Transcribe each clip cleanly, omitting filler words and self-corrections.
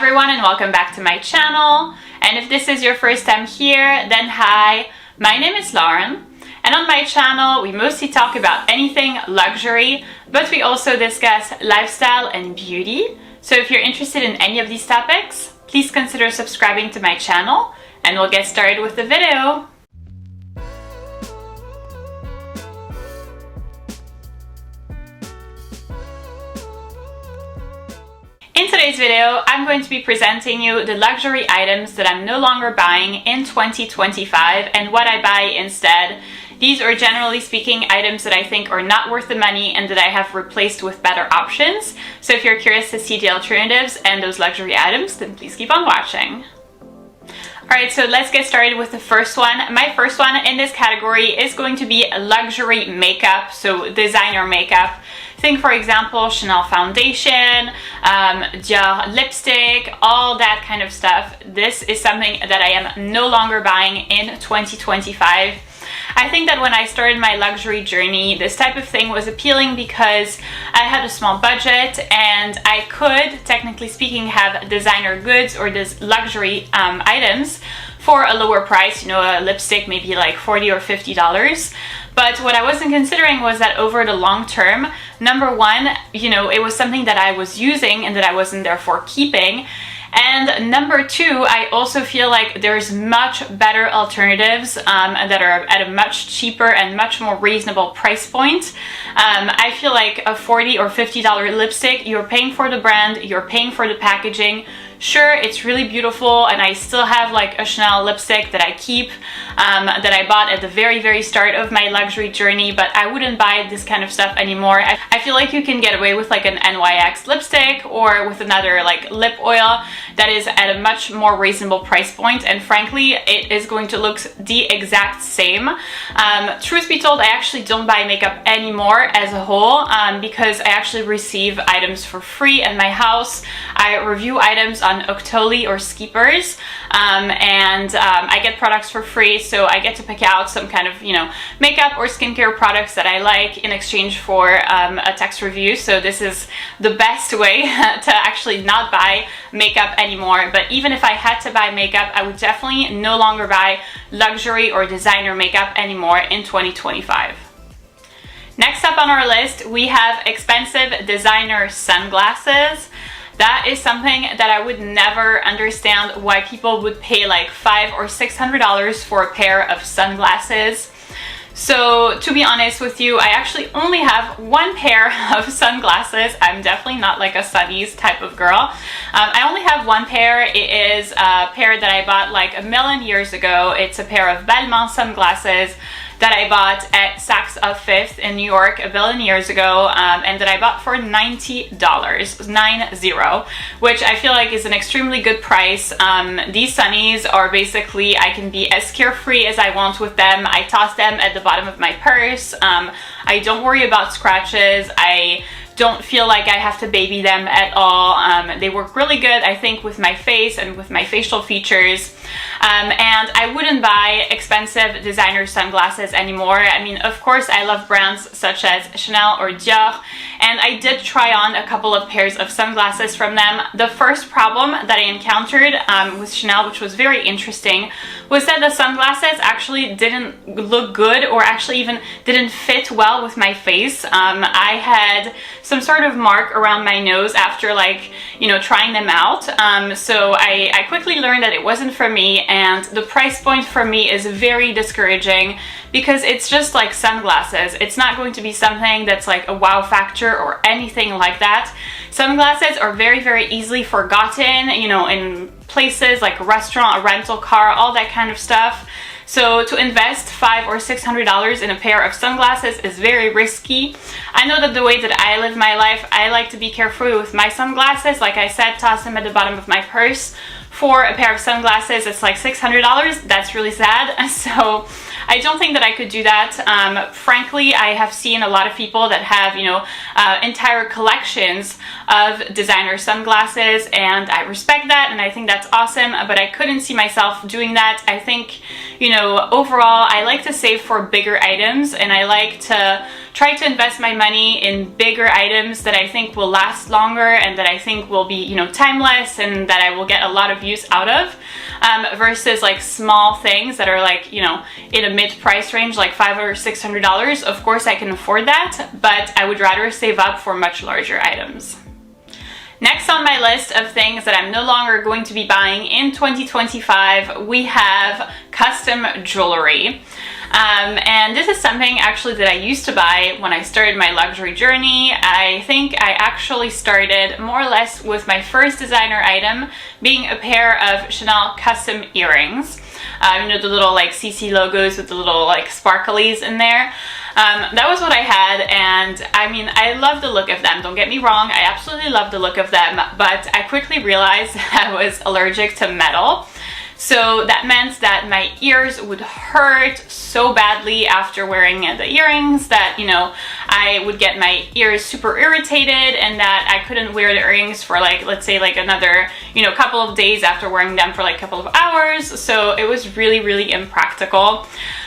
everyone and welcome back to my channel. And if this is your first time here, then hi, my name is Lauren. And on my channel, we mostly talk about anything luxury, but we also discuss lifestyle and beauty. So if you're interested in any of these topics, please consider subscribing to my channel and we'll get started with the video. In today's video, I'm going to be presenting you the luxury items that I'm no longer buying in 2025 and what I buy instead. These are, generally speaking, items that I think are not worth the money and that I have replaced with better options. So if you're curious to see the alternatives and those luxury items, then please keep on watching. Alright, so let's get started with the first one. My first one in this category is going to be luxury makeup, so designer makeup. Think, for example, Chanel foundation, Dior lipstick, all that kind of stuff. This is something that I am no longer buying in 2025. I think that when I started my luxury journey, this type of thing was appealing because I had a small budget and I could, technically speaking, have designer goods or this luxury items for a lower price. You know, a lipstick maybe like $40 or $50. But what I wasn't considering was that over the long term, number one, you know, it was something that I was using and that I wasn't therefore keeping. And number two, I also feel like there's much better alternatives that are at a much cheaper and much more reasonable price point. I feel like a $40 or $50 lipstick, you're paying for the brand, you're paying for the packaging. Sure, it's really beautiful, and I still have like a Chanel lipstick that I keep, that I bought at the very start of my luxury journey, but I wouldn't buy this kind of stuff anymore. I feel like you can get away with like an NYX lipstick or with another like lip oil that is at a much more reasonable price point, and frankly, it is going to look the exact same. Truth be told, I actually don't buy makeup anymore as a whole because I actually receive items for free at my house. I review items on Octoly or Skeepers, and I get products for free, so I get to pick out some kind of, you know, makeup or skincare products that I like in exchange for a text review. So this is the best way to actually not buy makeup anymore. But even if I had to buy makeup, I would definitely no longer buy luxury or designer makeup anymore in 2025. Next up on our list, we have expensive designer sunglasses. That is something that I would never understand why people would pay like $500 or $600 for a pair of sunglasses. So to be honest with you, I actually only have one pair of sunglasses. I'm definitely not like a sunnies type of girl. I only have one pair. It is a pair that I bought like a million years ago. It's a pair of Balmain sunglasses that I bought at Saks of Fifth in New York a billion years ago, and that I bought for $90, 90, which I feel like is an extremely good price. These sunnies are basically, I can be as carefree as I want with them. I toss them at the bottom of my purse. I don't worry about scratches. I don't feel like I have to baby them at all. They work really good, I think, with my face and with my facial features. And I wouldn't buy expensive designer sunglasses anymore. I mean, of course, I love brands such as Chanel or Dior, and I did try on a couple of pairs of sunglasses from them. The first problem that I encountered with Chanel, which was very interesting, was that the sunglasses actually didn't look good, or actually even didn't fit well with my face. I had some sort of mark around my nose after, like, you know, trying them out. So I quickly learned that it wasn't for me, and the price point for me is very discouraging because it's just like sunglasses. It's not going to be something that's like a wow factor or anything like that. Sunglasses are very easily forgotten, you know, in places like a restaurant, a rental car, all that kind of stuff. So to invest $500 or $600 in a pair of sunglasses is very risky. I know that the way that I live my life, I like to be careful with my sunglasses. Like I said, toss them at the bottom of my purse. For a pair of sunglasses, it's like $600. That's really sad. So I don't think that I could do that. Frankly, I have seen a lot of people that have, you know, entire collections of designer sunglasses, and I respect that, and I think that's awesome, but I couldn't see myself doing that. I think, you know, overall, I like to save for bigger items, and I like to try to invest my money in bigger items that I think will last longer and that I think will be, you know, timeless and that I will get a lot of use out of, versus like small things that are like, you know, in a mid-price range, like $500 or $600. Of course I can afford that, but I would rather save up for much larger items. Next on my list of things that I'm no longer going to be buying in 2025, we have custom jewelry. And this is something actually that I used to buy when I started my luxury journey. I think I actually started more or less with my first designer item being a pair of Chanel custom earrings. You know, the little like CC logos with the little like sparklies in there. That was what I had, and I mean, I love the look of them, don't get me wrong, I absolutely love the look of them, but I quickly realized I was allergic to metal. So that meant that my ears would hurt so badly after wearing the earrings that, you know, I would get my ears super irritated and that I couldn't wear the earrings for like, let's say like another, you know, couple of days after wearing them for like a couple of hours. So it was really, really impractical.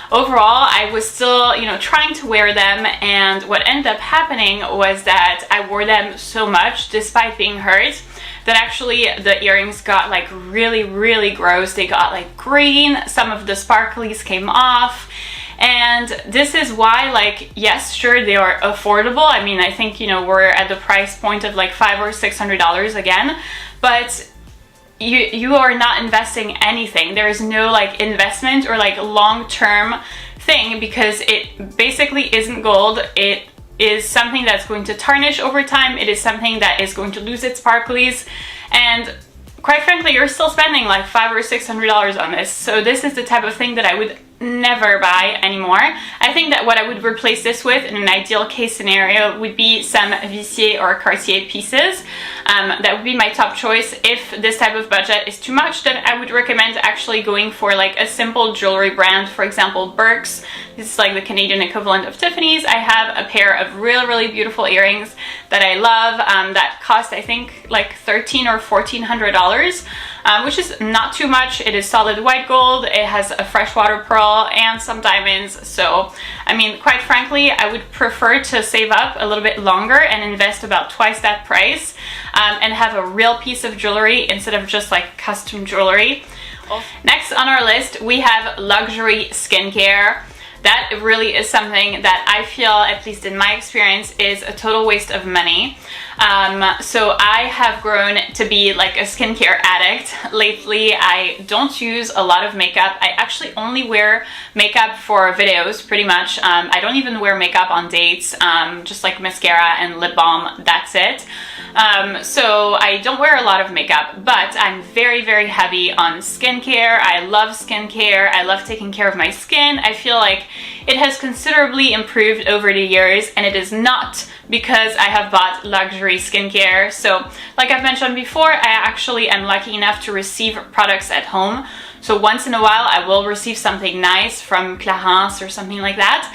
Overall, I was still, you know, trying to wear them, and what ended up happening was that I wore them so much despite being hurt that actually the earrings got like really, really gross. They got like green, some of the sparklies came off, and this is why, like, yes, sure, they are affordable. I mean, I think, you know, we're at the price point of like $500 or $600 again, but you are not investing anything. There is no like investment or like long-term thing, because it basically isn't gold. It is something that's going to tarnish over time. It is something that is going to lose its sparklies, and quite frankly, you're still spending like $500 or $600 on this. So this is the type of thing that I would never buy anymore. I think that what I would replace this with in an ideal case scenario would be some Vicier or Cartier pieces. That would be my top choice. If this type of budget is too much, then I would recommend actually going for like a simple jewelry brand, for example Burke's. This is like the Canadian equivalent of Tiffany's. I have a pair of really beautiful earrings that I love, that cost I think like $1,300 or $1,400, which is not too much. It is solid white gold, it has a freshwater pearl and some diamonds. So I mean, quite frankly, I would prefer to save up a little bit longer and invest about twice that price, and have a real piece of jewelry instead of just like custom jewelry. Next on our list, we have luxury skincare. That really is something that I feel, at least in my experience, is a total waste of money. So I have grown to be like a skincare addict. Lately, I don't use a lot of makeup. I actually only wear makeup for videos, pretty much. I don't even wear makeup on dates, just like mascara and lip balm, that's it. So I don't wear a lot of makeup, but I'm very heavy on skincare. I love skincare. I love taking care of my skin. I feel like it has considerably improved over the years, and it is not because I have bought luxury skincare. So like I've mentioned before, I actually am lucky enough to receive products at home. So once in a while I will receive something nice from Clarins or something like that.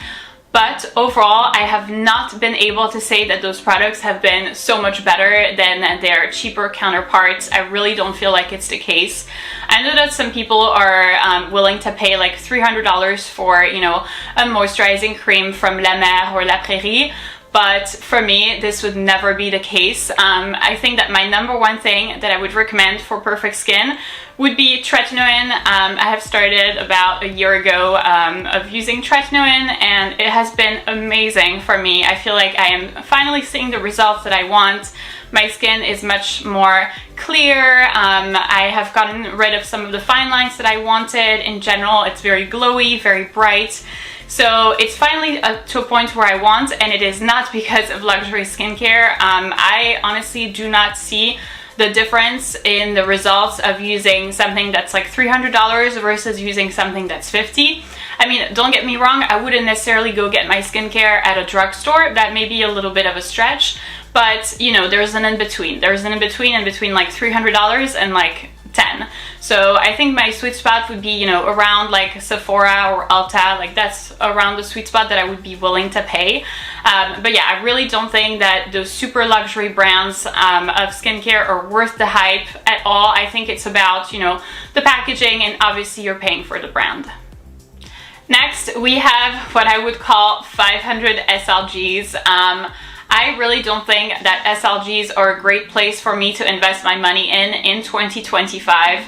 But overall, I have not been able to say that those products have been so much better than their cheaper counterparts. I really don't feel like it's the case. I know that some people are willing to pay like $300 for, you know, a moisturizing cream from La Mer or La Prairie. But for me, this would never be the case. I think that my number one thing that I would recommend for perfect skin would be tretinoin. I have started about a year ago of using tretinoin, and it has been amazing for me. I feel like I am finally seeing the results that I want. My skin is much more clear. I have gotten rid of some of the fine lines that I wanted. In general, it's very glowy, very bright. So it's finally to a point where I want, and it is not because of luxury skincare. I honestly do not see the difference in the results of using something that's like $300 versus using something that's $50. I mean, don't get me wrong, I wouldn't necessarily go get my skincare at a drugstore. That may be a little bit of a stretch, but you know, there's an in-between. There's an in-between like $300 and like 10. So I think my sweet spot would be, you know, around like Sephora or Ulta. Like that's around the sweet spot that I would be willing to pay. But yeah, I really don't think that those super luxury brands of skincare are worth the hype at all. I think it's about, you know, the packaging, and obviously you're paying for the brand. Next, we have what I would call 500 SLGs. I really don't think that SLGs are a great place for me to invest my money in 2025.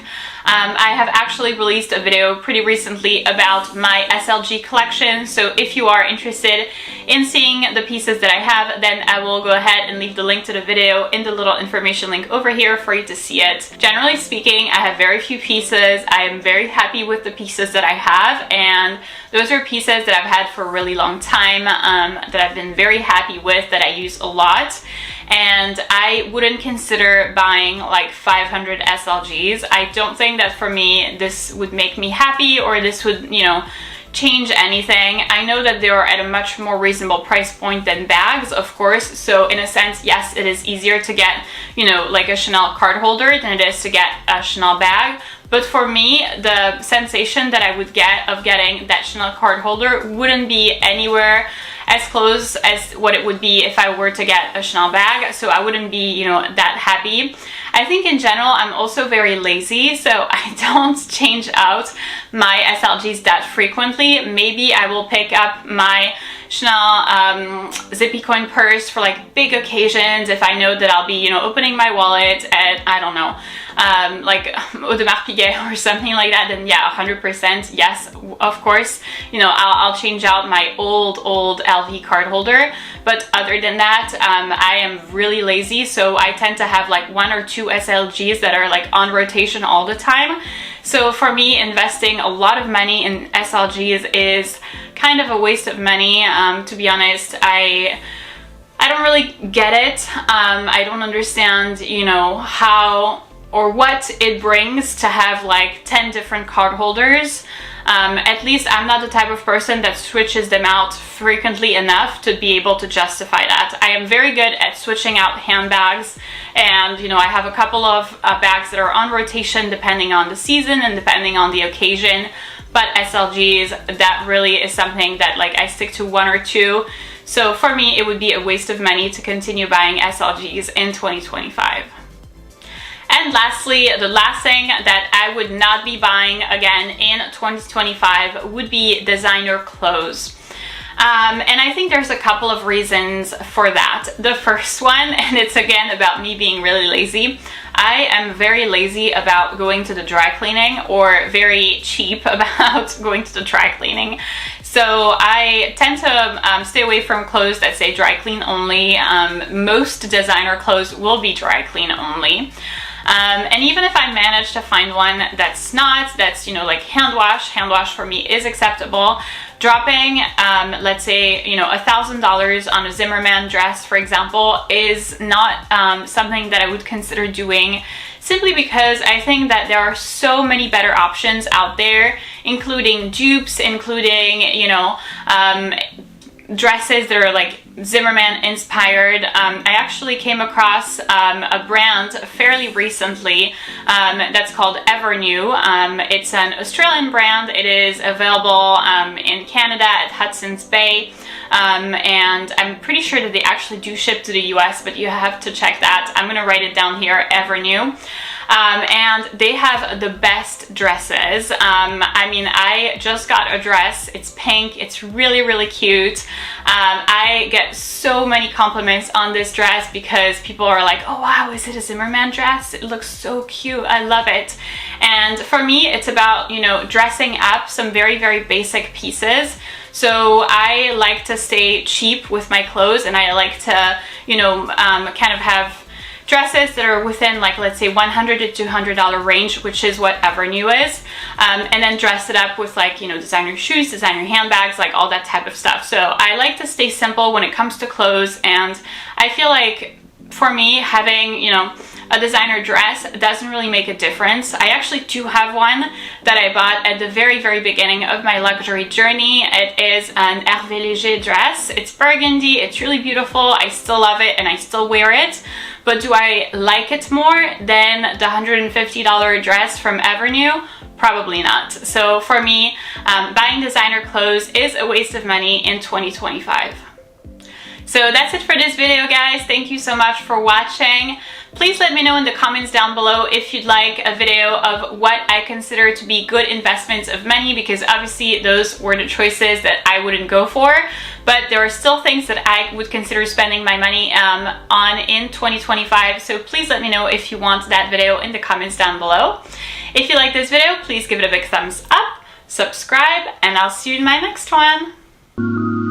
I have actually released a video pretty recently about my SLG collection, so if you are interested in seeing the pieces that I have, then I will go ahead and leave the link to the video in the little information link over here for you to see it. Generally speaking, I have very few pieces. I am very happy with the pieces that I have, and those are pieces that I've had for a really long time, that I've been very happy with, that I use a lot. And I wouldn't consider buying like 500 SLGs. I don't think that for me this would make me happy, or this would, you know, change anything. I know that they are at a much more reasonable price point than bags, of course, so in a sense, yes, it is easier to get, you know, like a Chanel card holder than it is to get a Chanel bag. But for me, the sensation that I would get of getting that Chanel card holder wouldn't be anywhere as close as what it would be if I were to get a Chanel bag, so I wouldn't be, you know, that happy. I think in general, I'm also very lazy, so I don't change out my SLGs that frequently. Maybe I will pick up my Chanel zippy coin purse for like big occasions if I know that I'll be, you know, opening my wallet at, I don't know, like Audemars Piguet or something like that, then yeah, 100% yes, of course, you know, I'll change out my old LV card holder. But other than that, I am really lazy, so I tend to have like 1 or 2 SLGs that are like on rotation all the time. So for me, investing a lot of money in SLGs is kind of a waste of money. To be honest, I don't really get it. I don't understand, you know, how or what it brings to have like 10 different card holders. At least I'm not the type of person that switches them out frequently enough to be able to justify that. I am very good at switching out handbags, and you know, I have a couple of bags that are on rotation depending on the season and depending on the occasion. But SLGs, that really is something that like I stick to 1 or 2. So for me, it would be a waste of money to continue buying SLGs in 2025. And lastly, the last thing that I would not be buying again in 2025 would be designer clothes. And I think there's a couple of reasons for that. The first one, and it's again about me being really lazy, I am very lazy about going to the dry cleaning, or very cheap about going to the dry cleaning. So I tend to stay away from clothes that say dry clean only. Most designer clothes will be dry clean only. And even if I manage to find one that's not, that's, you know, like hand wash for me is acceptable. Dropping, let's say, you know, $1,000 on a Zimmermann dress, for example, is not something that I would consider doing, simply because I think that there are so many better options out there, including dupes, including, you know, dresses that are like Zimmermann inspired. I actually came across a brand fairly recently that's called Evernew. It's an Australian brand. It is available in Canada at Hudson's Bay, and I'm pretty sure that they actually do ship to the US, but you have to check that. I'm gonna write it down here, Evernew. And they have the best dresses. I mean, I just got a dress. It's pink. It's really, really cute. I get so many compliments on this dress because people are like, oh wow, is it a Zimmermann dress? It looks so cute. I love it. And for me, it's about, you know, dressing up some very, very basic pieces. So I like to stay cheap with my clothes, and I like to, you know, kind of have dresses that are within, like, let's say $100 to $200 range, which is what Evernew is, and then dress it up with, like, you know, designer shoes, designer handbags, like all that type of stuff. So I like to stay simple when it comes to clothes, and I feel like for me, having, you know, a designer dress doesn't really make a difference. I actually do have one that I bought at the very, very beginning of my luxury journey. It is an Hervé Léger dress. It's burgundy. It's really beautiful. I still love it and I still wear it. But do I like it more than the $150 dress from Evernew? Probably not. So for me, buying designer clothes is a waste of money in 2025. So that's it for this video, guys. Thank you so much for watching. Please let me know in the comments down below if you'd like a video of what I consider to be good investments of money, because obviously those were the choices that I wouldn't go for, but there are still things that I would consider spending my money on in 2025. So please let me know if you want that video in the comments down below. If you like this video, please give it a big thumbs up, subscribe, and I'll see you in my next one.